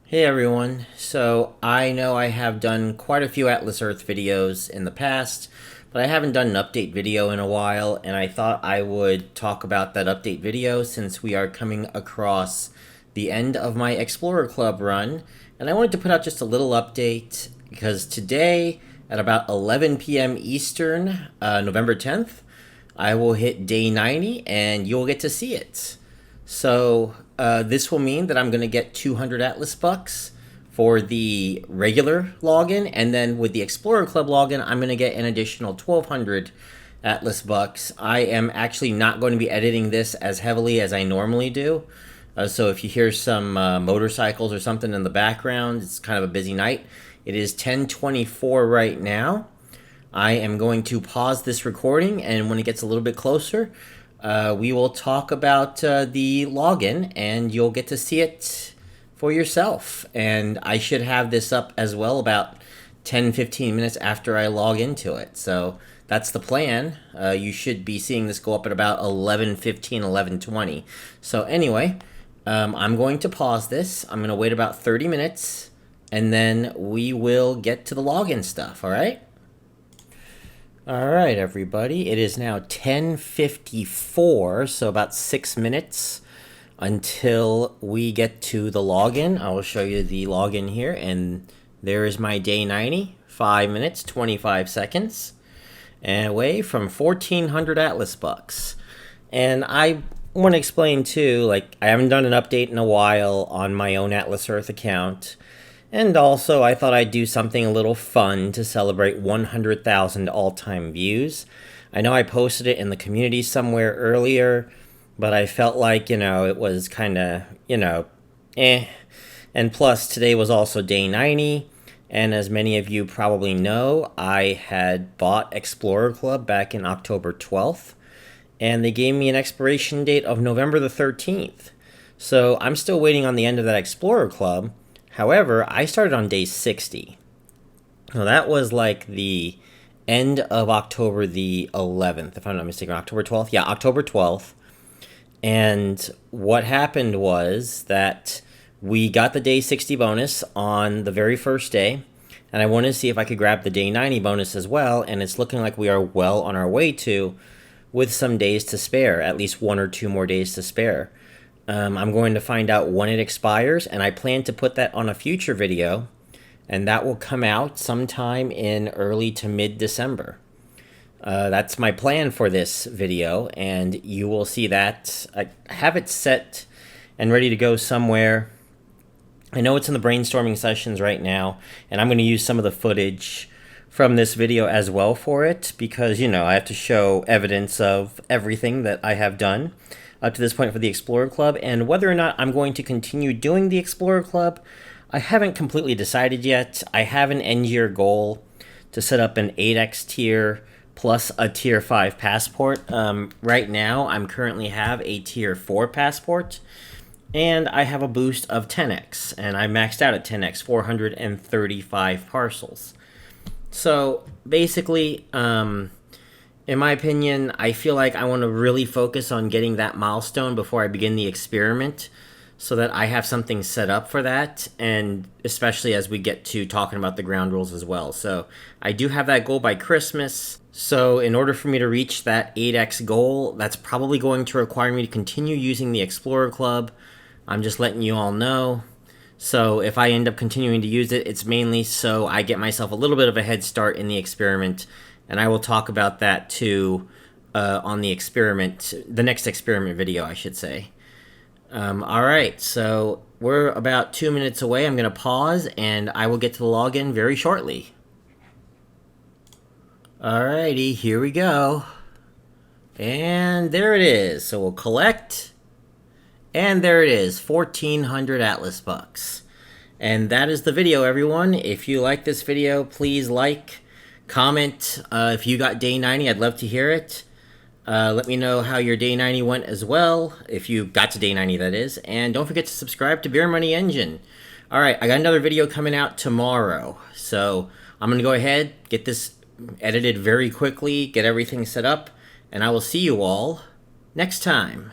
Hey everyone, so I know I have done quite a few Atlas Earth videos in the past, but I haven't done an update video in a while, and I thought I would talk about that update video since we are coming across the end of my Explorer Club run, and I wanted to put out just a little update because today at about 11 p.m. Eastern, November 10th, I will hit day 90 and you'll get to see it. So this will mean that I'm going to get 200 Atlas bucks for the regular login, and then with the Explorer Club login, I'm going to get an additional 1,200 Atlas bucks. I am actually not going to be editing this as heavily as I normally do. So if you hear some motorcycles or something in the background, it's kind of a busy night. It is 10:24 right now. I am going to pause this recording, and when it gets a little bit closer, we will talk about the login, and you'll get to see it for yourself. And I should have this up as well about 10-15 minutes after I log into it. So that's the plan. You should be seeing this go up at about 11:15, 11:20. So anyway, I'm going to pause this. I'm going to wait about 30 minutes, and then we will get to the login stuff, all right? All right, everybody. It is now 10:54, so about 6 minutes until we get to the login. I will show you the login here, and there is my day 90, 5 minutes, 25 seconds, and away from 1,400 Atlas bucks. And I want to explain too, like, I haven't done an update in a while on my own Atlas Earth account. And also, I thought I'd do something a little fun to celebrate 100,000 all-time views. I know I posted it in the community somewhere earlier, but I felt like, it was kind of, eh. And plus, today was also day 90, and as many of you probably know, I had bought Explorer Club back in October 12th, and they gave me an expiration date of November the 13th. So I'm still waiting on the end of that Explorer Club. However, I started on day 60. Now, that was like the end of October the 11th, if I'm not mistaken, October 12th? Yeah, October 12th. And what happened was that we got the day 60 bonus on the very first day, and I wanted to see if I could grab the day 90 bonus as well, and it's looking like we are well on our way to, with some days to spare, at least 1 or 2 more days to spare. I'm going to find out when it expires, and I plan to put that on a future video, and that will come out sometime in early to mid-December. That's my plan for this video, and you will see that. I have it set and ready to go somewhere. I know it's in the brainstorming sessions right now, and I'm going to use some of the footage from this video as well for it, because, I have to show evidence of everything that I have done up to this point for the Explorer Club, and whether or not I'm going to continue doing the Explorer Club, I haven't completely decided yet. I have an end-year goal to set up an 8X tier plus a tier 5 passport. Right now, I'm currently have a tier 4 passport, and I have a boost of 10X, and I maxed out at 10X, 435 parcels. So, basically, in my opinion, I feel like I want to really focus on getting that milestone before I begin the experiment so that I have something set up for that, and especially as we get to talking about the ground rules as well. So I do have that goal by Christmas. So in order for me to reach that 8X goal, that's probably going to require me to continue using the Explorer Club. I'm just letting you all know. So if I end up continuing to use it, it's mainly so I get myself a little bit of a head start in the experiment. And I will talk about that too on the next experiment video, I should say. All right, so we're about 2 minutes away. I'm going to pause, and I will get to the login very shortly. All righty, here we go. And there it is. So we'll collect, and there it is, 1,400 Atlas bucks. And that is the video, everyone. If you like this video, please like, comment. If you got day 90, I'd love to hear it. Let me know how your day 90 went as well, if you got to day 90, that is. And don't forget to subscribe to Beer Money Engine. All right, I got another video coming out tomorrow. So I'm going to go ahead, get this edited very quickly, get everything set up, and I will see you all next time.